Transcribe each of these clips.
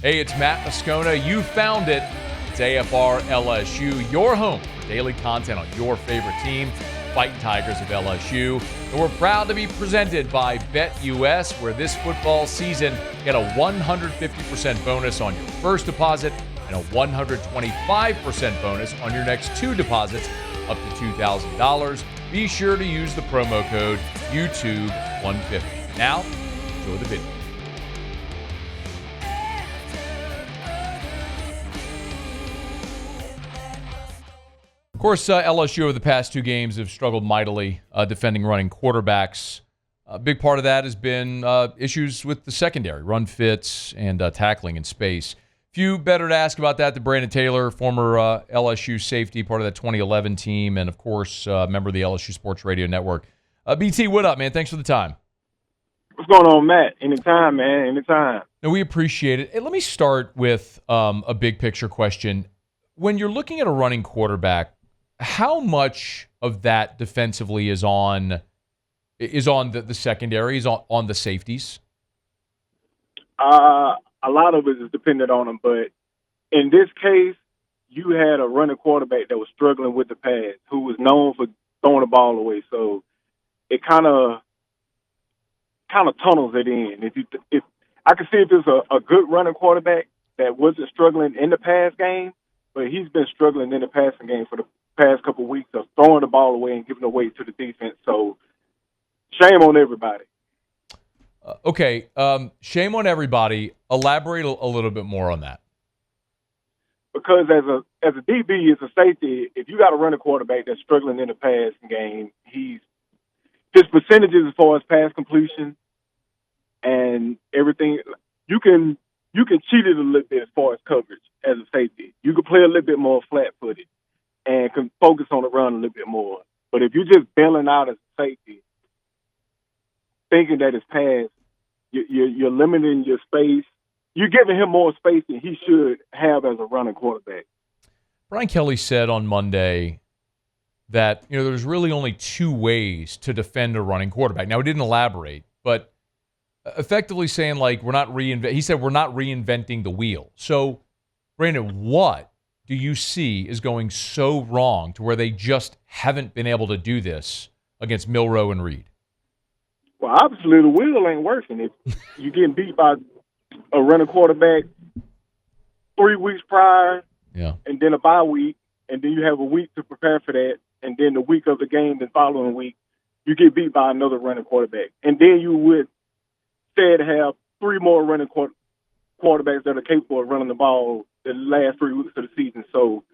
Hey, it's Matt Moscona. You found it. It's AFR LSU, your home for daily content on your favorite team, Fighting Tigers of LSU. And we're proud to be presented by BetUS, where this football season, get a 150% bonus on your first deposit and a 125% bonus on your next two deposits up to $2,000. Be sure to use the promo code YouTube150. Now, enjoy the video. Of course, LSU over the past two games have struggled mightily defending running quarterbacks. A big part of that has been issues with the secondary, run fits, and tackling in space. Few better to ask about that than Brandon Taylor, former LSU safety, part of that 2011 team, and, of course, member of the LSU Sports Radio Network. BT, what up, man? Thanks for the time. What's going on, Matt? Anytime, man. Anytime. No, we appreciate it. Hey, let me start with a big-picture question. When you're looking at a running quarterback, how much of that defensively is on the secondary, is on the safeties? A lot of it is dependent on them, but in this case, you had a running quarterback that was struggling with the pass, who was known for throwing the ball away. So it kind of tunnels it in. If I can see if it's a good running quarterback that wasn't struggling in the pass game, but he's been struggling in the passing game for the past couple of weeks of throwing the ball away and giving away to the defense. So shame on everybody. Okay, shame on everybody. Elaborate a little bit more on that. Because as a DB, as a safety, if you got a running quarterback that's struggling in the passing game, his percentages as far as pass completion and everything, you can cheat it a little bit as far as coverage as a safety. You can play a little bit more flat-footed and can focus on the run a little bit more. But if you're just bailing out as a safety, thinking that it's pass, you're limiting your space. You're giving him more space than he should have as a running quarterback. Brian Kelly said on Monday that there's really only two ways to defend a running quarterback. Now, he didn't elaborate, but effectively saying we're not reinventing the wheel. So, Brandon, what do you see is going so wrong to where they just haven't been able to do this against Milroe and Reed? Well, obviously the wheel ain't working. If you're getting beat by a running quarterback 3 weeks prior, and then a bye week, and then you have a week to prepare for that, and then the week of the game the following week, you get beat by another running quarterback. And then you would instead have three more running quarterbacks that are capable of running the ball the last 3 weeks of the season. So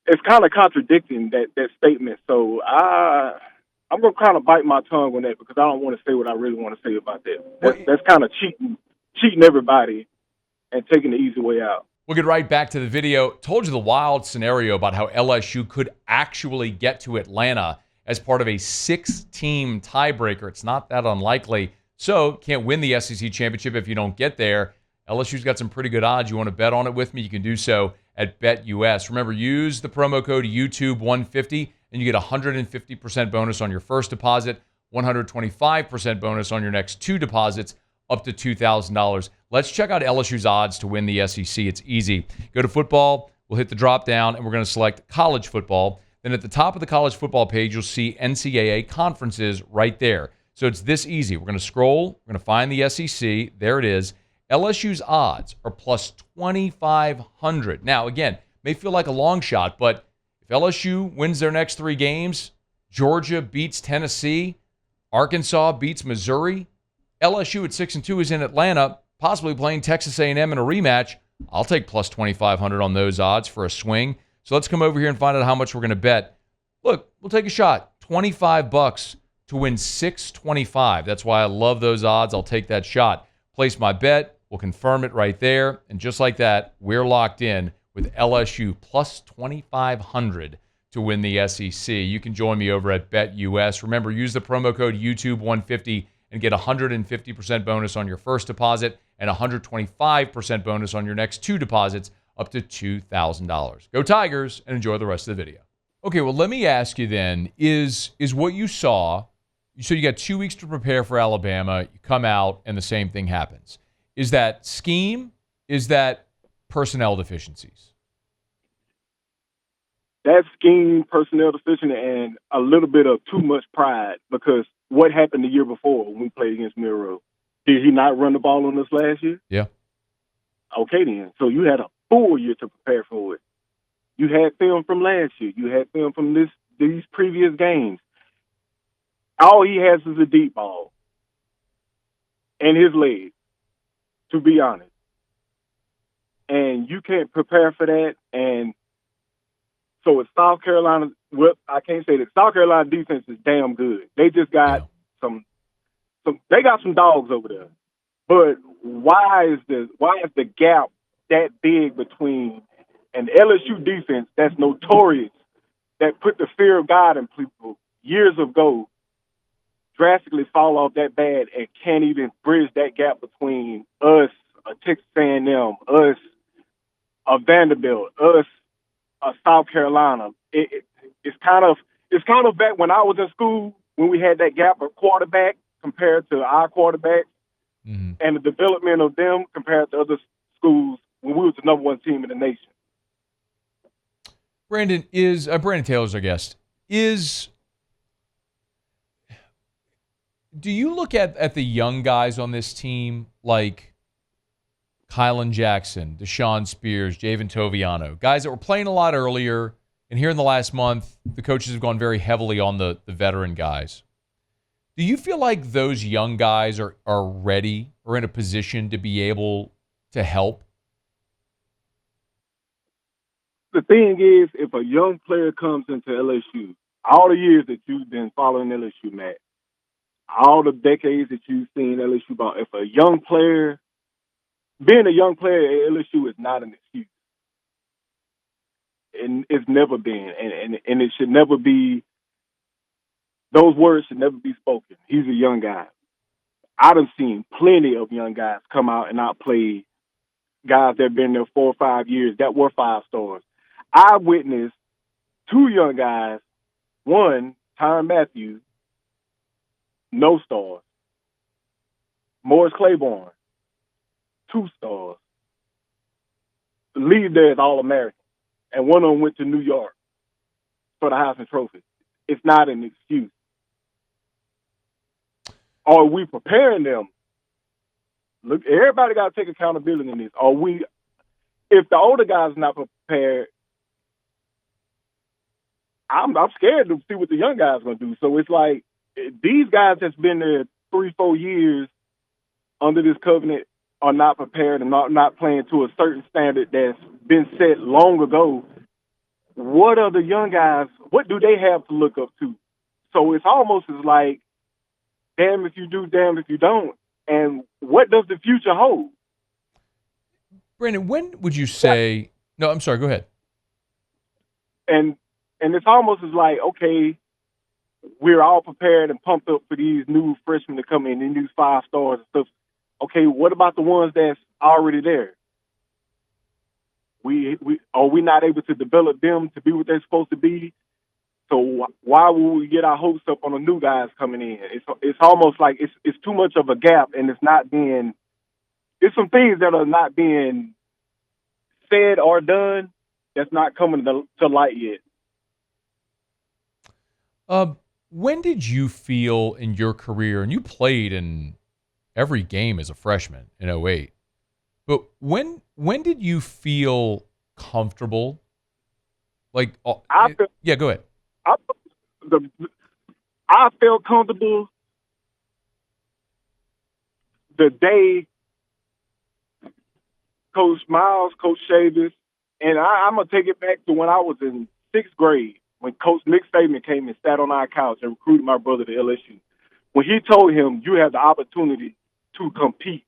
it's kind of contradicting that statement. So I'm going to kind of bite my tongue on that because I don't want to say what I really want to say about that. That's kind of cheating everybody and taking the easy way out. We'll get right back to the video. Told you the wild scenario about how LSU could actually get to Atlanta as part of a 6-team tiebreaker. It's not that unlikely. So can't win the SEC championship if you don't get there. LSU's got some pretty good odds. You want to bet on it with me? You can do so at BetUS. Remember, use the promo code YouTube150 and you get a 150% bonus on your first deposit, 125% bonus on your next two deposits, up to $2,000. Let's check out LSU's odds to win the SEC. It's easy. Go to football. We'll hit the drop down, and we're going to select college football. Then at the top of the college football page, you'll see NCAA conferences right there. So it's this easy. We're going to scroll. We're going to find the SEC. There it is. LSU's odds are plus 2,500. Now, again, may feel like a long shot, but if LSU wins their next three games, Georgia beats Tennessee, Arkansas beats Missouri, LSU at 6-2 is in Atlanta, possibly playing Texas A&M in a rematch. I'll take plus 2,500 on those odds for a swing. So let's come over here and find out how much we're going to bet. Look, we'll take a shot. $25 to win $625. That's why I love those odds. I'll take that shot. Place my bet. We'll confirm it right there. And just like that, we're locked in with LSU plus 2,500 to win the SEC. You can join me over at BetUS. Remember, use the promo code YouTube150 and get a 150% bonus on your first deposit and a 125% bonus on your next two deposits up to $2,000. Go Tigers and enjoy the rest of the video. Okay, well, let me ask you then, is what you saw, so you got 2 weeks to prepare for Alabama, you come out and the same thing happens. Is that scheme? Is that personnel deficiencies? That scheme, personnel deficient, and a little bit of too much pride, because what happened the year before when we played against Miro? Did he not run the ball on us last year? Yeah. Okay, then. So you had a full year to prepare for it. You had film from last year. You had film from these previous games. All he has is a deep ball and his legs, to be honest. And you can't prepare for that. And so it's South Carolina. Well, I can't say that South Carolina defense is damn good. They just got some. They got some dogs over there. But why is the gap that big between an LSU defense that's notorious, that put the fear of God in people years ago, drastically fall off that bad and can't even bridge that gap between us, a Texas A&M, us, a Vanderbilt, us, a South Carolina? It's kind of back when I was in school, when we had that gap of quarterback compared to our quarterback, and the development of them compared to other schools when we was the number one team in the nation. Brandon Taylor's our guest. Do you look at the young guys on this team like Kylan Jackson, Deshaun Spears, Javen Toviano, guys that were playing a lot earlier, and here in the last month, the coaches have gone very heavily on the veteran guys. Do you feel like those young guys are ready or in a position to be able to help? The thing is, if a young player comes into LSU, all the years that you've been following LSU, Matt, all the decades that you've seen LSU ball, if a young player, being a young player at LSU is not an excuse. And it's never been. And it should never be, those words should never be spoken. He's a young guy. I done seen plenty of young guys come out and outplay guys that have been there 4 or 5 years that were 5 stars. I witnessed 2 young guys, one, Tyrann Matthews, no stars. Morris Claiborne, 2 stars. Leave there as All-American. And one of them went to New York for the Heisman Trophy. It's not an excuse. Are we preparing them? Look, everybody got to take accountability in this. If the older guys are not prepared, I'm scared to see what the young guys are going to do. So it's like, these guys that's been there 3-4 years under this covenant are not prepared and not playing to a certain standard that's been set long ago. What are the young guys, what do they have to look up to? So it's almost as like, damn if you do, damn if you don't. And what does the future hold? Brandon, when would you say – no, I'm sorry, go ahead. And it's almost as like, okay, we're all prepared and pumped up for these new freshmen to come in and these 5 stars and stuff. Okay, what about the ones that's already there? Are we not able to develop them to be what they're supposed to be? So why would we get our hopes up on the new guys coming in? It's almost like it's too much of a gap, and it's some things that are not being said or done that's not coming to light yet. When did you feel in your career, and you played in every game as a freshman in 2008, but when did you feel comfortable? Like, go ahead. I felt comfortable the day Coach Miles, Coach Chavis, and I'm going to take it back to when I was in 6th grade, when Coach Nick Saban came and sat on our couch and recruited my brother to LSU. When he told him, you have the opportunity to compete,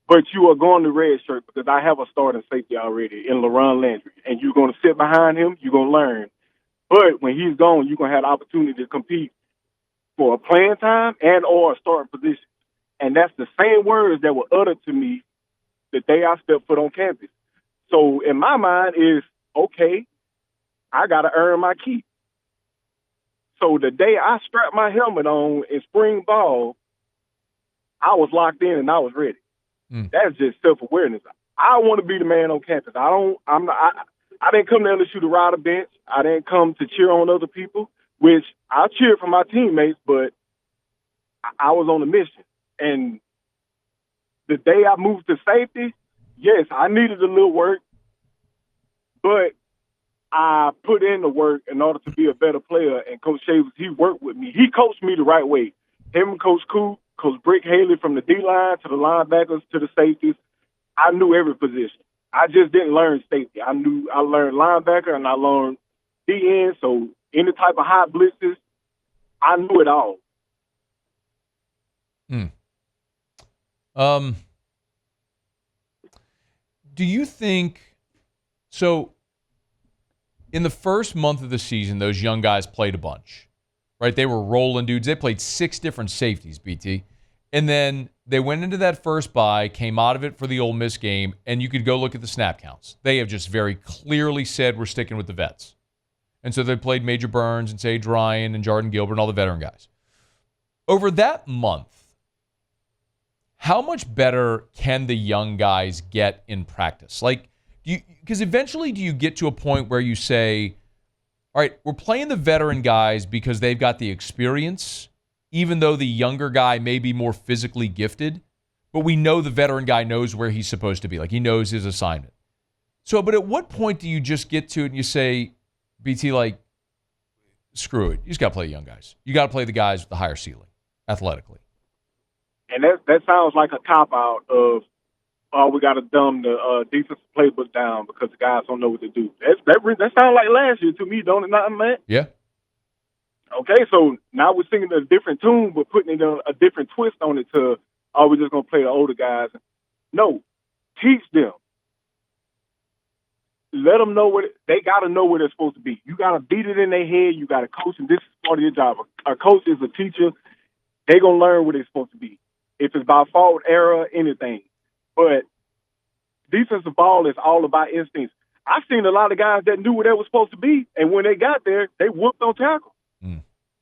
but you are going to redshirt because I have a starting safety already in LaRon Landry, and you're going to sit behind him, you're going to learn. But when he's gone, you're going to have the opportunity to compete for a playing time and or a starting position. And that's the same words that were uttered to me the day I stepped foot on campus. So in my mind is, okay, I got to earn my keep. So the day I strapped my helmet on in spring ball, I was locked in and I was ready. That's just self-awareness. I want to be the man on campus. I didn't come to LSU to ride a bench. I didn't come to cheer on other people, which I cheered for my teammates, but I was on a mission. And the day I moved to safety, yes, I needed a little work, but I put in the work in order to be a better player. And Coach Shavers, he worked with me. He coached me the right way. Him and Coach Coop, Coach BREC Haley, from the D-line to the linebackers to the safeties, I knew every position. I just didn't learn safety. I learned linebacker and I learned DN. So any type of hot blitzes, I knew it all. Do you think so? In the first month of the season, those young guys played a bunch, right? They were rolling dudes. They played 6 different safeties, BT. And then they went into that first bye, came out of it for the Ole Miss game, and you could go look at the snap counts. They have just very clearly said we're sticking with the vets. And so they played Major Burns and Sage Ryan and Jordan Gilbert and all the veteran guys. Over that month, how much better can the young guys get in practice? Like, because eventually do you get to a point where you say, all right, we're playing the veteran guys because they've got the experience, even though the younger guy may be more physically gifted, but we know the veteran guy knows where he's supposed to be. Like, he knows his assignment. So, but at what point do you just get to it and you say, BT, like, screw it. You just got to play the young guys. You got to play the guys with the higher ceiling, athletically. And that sounds like a cop-out of, we got to dumb the defensive playbook down because the guys don't know what to do. That sounds like last year to me, don't it, not, man? Yeah. Okay, so now we're singing a different tune, but putting a different twist on it to, we're just going to play the older guys. No, teach them. Let them know they got to know where they're supposed to be. You got to beat it in their head. You got to coach, and this is part of your job. A coach is a teacher. They're going to learn where they're supposed to be. If it's by fault, error, anything. But defensive ball is all about instincts. I've seen a lot of guys that knew where they were supposed to be, and when they got there, they whooped on tackle.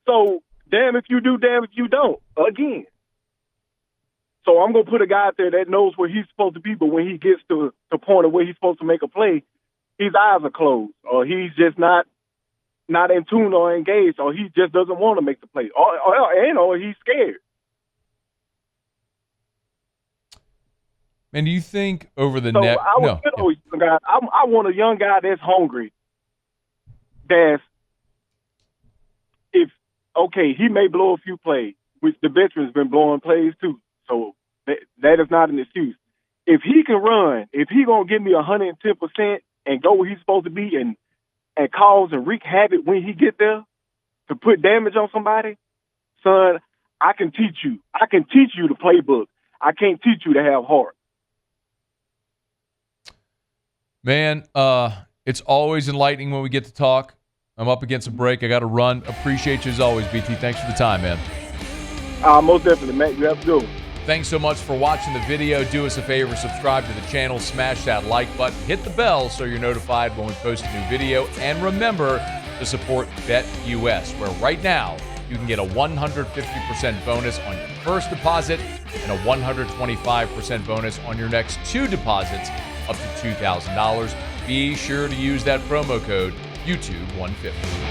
So, damn if you do, damn if you don't, again. So I'm going to put a guy out there that knows where he's supposed to be, but when he gets to the point of where he's supposed to make a play, his eyes are closed, or he's just not in tune or engaged, or he just doesn't want to make the play, or he's scared. And do you think over the next? I want a young guy that's hungry. He may blow a few plays, which the veteran's been blowing plays too. So that is not an excuse. If he can run, if he gonna give me 110% and go where he's supposed to be and cause and wreak havoc when he get there to put damage on somebody, son, I can teach you. I can teach you the playbook. I can't teach you to have heart. Man, it's always enlightening when we get to talk. I'm up against a break. I got to run. Appreciate you as always, BT. Thanks for the time, man. Most definitely, Matt. You have to go. Thanks so much for watching the video. Do us a favor, subscribe to the channel, smash that like button, hit the bell so you're notified when we post a new video, and remember to support BetUS, where right now you can get a 150% bonus on your first deposit and a 125% bonus on your next 2 deposits up to $2,000. Be sure to use that promo code YouTube150.